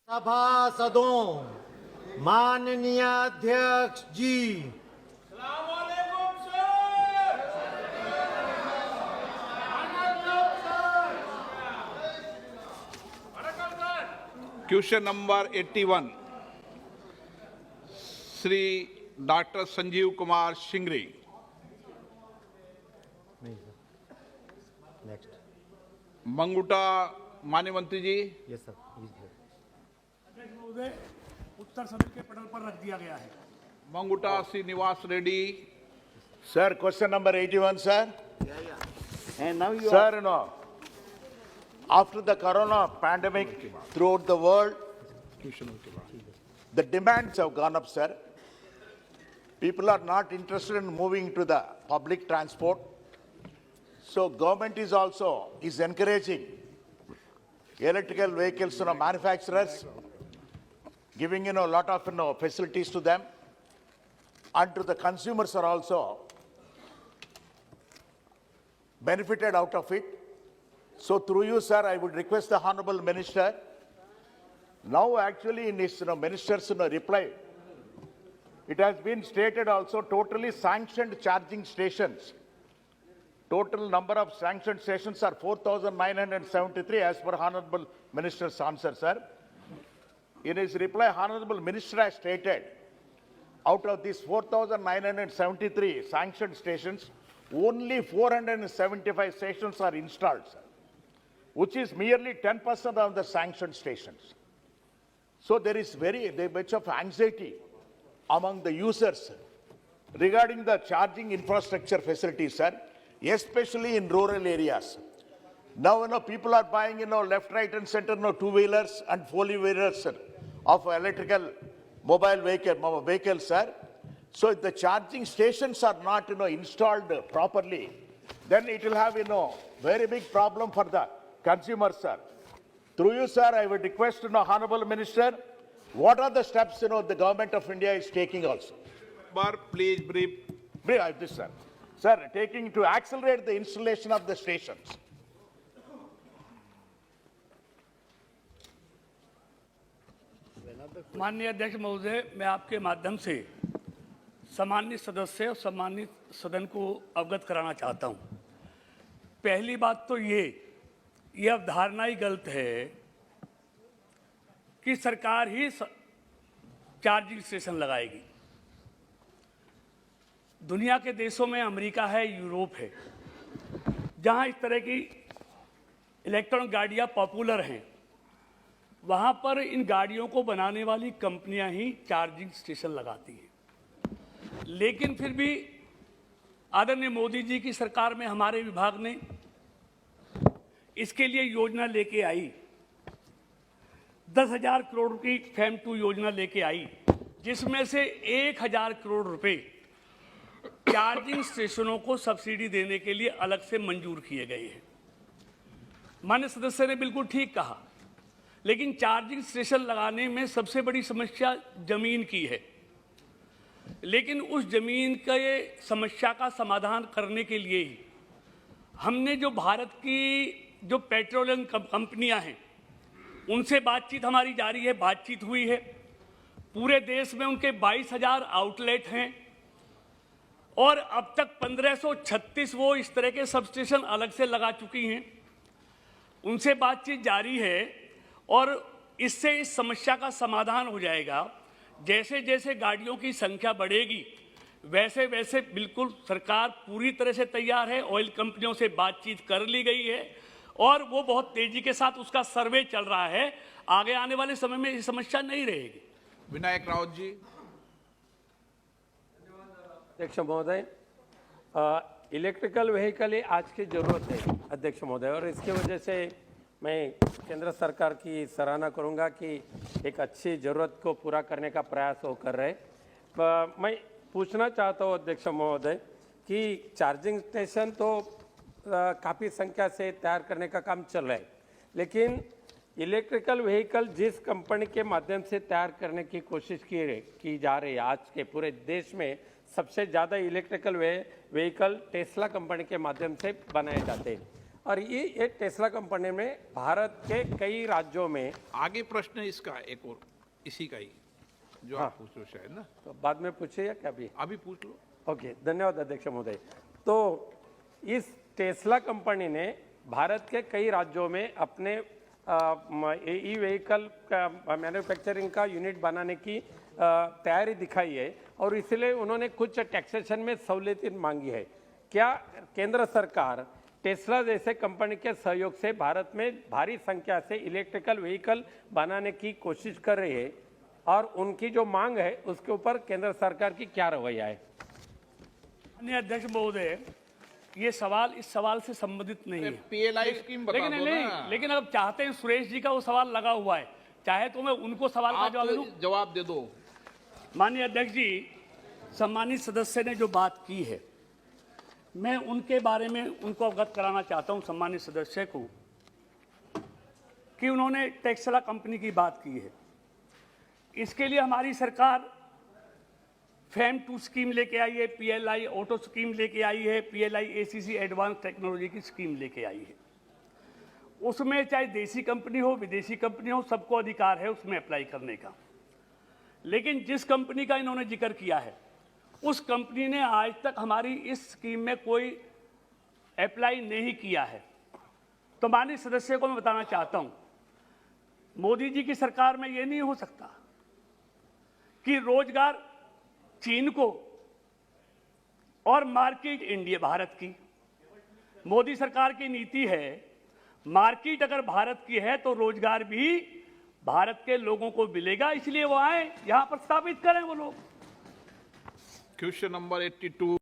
सभासदों, माननीय अध्यक्ष जी, question number 81 Shri doctor Sanjeev Kumar Shingri. Next. मंगुटा मान्य मंत्री जी। Yes sir. अध्यक्ष महोदय, उत्तर सदन के पटल पर रख दिया गया है। मंगुटा Srinivas Reddy. Sir, question number 81, sir. And now you Sir, after the corona pandemic throughout the world, the demands have gone up, sir. People are not interested in moving to the public transport. So government is also encouraging electrical vehicles, manufacturers, giving, a lot of, facilities to them. And to the consumers are also benefited out of it. So through you, sir, I would request the Honorable Minister, now actually in his minister's reply, it has been stated also totally sanctioned charging stations. Total number of sanctioned stations are 4,973 as per Honorable Minister's answer, sir. In his reply, Honorable Minister has stated, out of these 4,973 sanctioned stations, only 475 stations are installed, sir, which is merely 10% of the sanctioned stations. So there is very much of anxiety among the users regarding the charging infrastructure facilities, sir, especially in rural areas. Now, people are buying, left, right, and center, two-wheelers and four-wheelers of electrical mobile vehicles, sir. So if the charging stations are not, installed properly, then it will have, very big problem for the consumers, sir. Through you, sir, I would request, Honorable Minister, what are the steps, the government of India is taking also? Please brief. Brief this, sir. Sir, taking to accelerate the installation of the stations. माननीय अध्यक्ष महोदय, मैं आपके माध्यम से सम्मानित सदस्य और सम्मानित सदन को अवगत कराना चाहता हूं। पहली बात तो ये अवधारणा ही गलत है कि सरकार ही चार्जिंग स्टेशन लगाएगी। दुनिया के देशों में अमेरिका है, यूरोप है, जहां इस तरह की इलेक्ट्रॉनिक गाड़ियां पॉपुलर हैं, वहां पर इन गाड़ियों को बनाने वाली कंपनियां ही चार्जिंग स्टेशन लगाती हैं। लेकिन फिर भी आदरणीय मोदी जी की सरकार में हमारे विभाग ने इसके लिए योजना लेके आई, 10,000 करोड़ की FAME 2 योजना लेके आई, जिसमें से 1,000 करोड़ रुपए चार्जिंग स्टेशनों को सब्सिडी देने के लिए अलग से मंजूर किए गए हैं। माननीय सदस्य ने बिल्कुल ठीक कहा, लेकिन चार्जिंग स्टेशन लगाने में सबसे बड़ी समस्या जमीन की है। लेकिन उस जमीन के समस्या का समाधान करने के लिए ही हमने जो भारत की जो पेट्रोलियम कंपनियां हैं, उनसे बातचीत हमारी जारी है, बातचीत हुई है। पूरे देश में उनके 22,000 आउटलेट हैं और अब तक 1,536 वो इस तरह के सबस्टेशन अलग से लगा चुकी हैं। उनसे बातचीत जारी है और इससे इस समस्या का समाधान हो जाएगा। जैसे जैसे गाड़ियों की संख्या बढ़ेगी, वैसे वैसे बिल्कुल सरकार पूरी तरह से तैयार है। ऑयल कंपनियों से बातचीत कर ली गई है और वो बहुत तेजी के साथ उसका सर्वे चल रहा है। आगे आने वाले समय में ये समस्या नहीं रहेगी। विनायक राउत जी। अध्यक्ष महोदय, इलेक्ट्रिकल व्हीकल आज की जरूरत है अध्यक्ष महोदय, और इसकी वजह से मैं केंद्र सरकार की सराहना करूंगा कि एक अच्छी ज़रूरत को पूरा करने का प्रयास वो कर रहे। मैं पूछना चाहता हूँ अध्यक्ष महोदय कि चार्जिंग स्टेशन तो काफ़ी संख्या से तैयार करने का काम चल रहा है, लेकिन इलेक्ट्रिकल व्हीकल जिस कंपनी के माध्यम से तैयार करने की कोशिश की जा रही है, आज के पूरे देश में सबसे ज़्यादा इलेक्ट्रिकल व्हीकल टेस्ला कंपनी के माध्यम से बनाए जाते हैं। और ये टेस्ला कंपनी में भारत के कई राज्यों में, आगे प्रश्न है इसका एक और इसी का ही जो आप पूछ रहे हो शायद ना, तो बाद में पूछे या क्या भी? अभी पूछ लो। ओके, धन्यवाद अध्यक्ष महोदय। तो इस टेस्ला कंपनी ने भारत के कई राज्यों में अपने ई व्हीकल का मैन्युफैक्चरिंग का यूनिट बनाने की तैयारी दिखाई है और इसलिए उन्होंने कुछ टैक्सेशन में सहूलियत मांगी है। क्या केंद्र सरकार टेस्ला जैसे कंपनी के सहयोग से भारत में भारी संख्या से इलेक्ट्रिकल व्हीकल बनाने की कोशिश कर रही है और उनकी जो मांग है उसके ऊपर केंद्र सरकार की क्या रवैया है? माननीय अध्यक्ष महोदय, ये सवाल इस सवाल से संबंधित नहीं है। PLI स्कीम बता लेकिन दो नहीं, ना। लेकिन अब चाहते हैं सुरेश जी का वो सवाल लगा हुआ है, चाहे तो मैं उनको सवाल का आप जवाब दूं। जवाब दे दो। माननीय अध्यक्ष जी, सम्मानित सदस्य ने जो बात की है, मैं उनके बारे में उनको अवगत कराना चाहता हूं सम्मानित सदस्य को कि उन्होंने टेस्ला कंपनी की बात की है। इसके लिए हमारी सरकार FAME 2 स्कीम लेके आई है, PLI ऑटो स्कीम लेके आई है, PLI ACC एडवांस टेक्नोलॉजी की स्कीम लेके आई है। उसमें चाहे देसी कंपनी हो विदेशी कंपनी हो, सबको अधिकार है उसमें अप्लाई करने का। लेकिन जिस कंपनी का इन्होंने जिक्र किया है, उस कंपनी ने आज तक हमारी इस स्कीम में कोई अप्लाई नहीं किया है। तो माननीय सदस्य को मैं बताना चाहता हूं, मोदी जी की सरकार में यह नहीं हो सकता कि रोजगार चीन को और मार्केट इंडिया भारत की। मोदी सरकार की नीति है, मार्केट अगर भारत की है तो रोजगार भी भारत के लोगों को मिलेगा, इसलिए वो आए यहां पर स्थापित करें वो लोग। Question number 82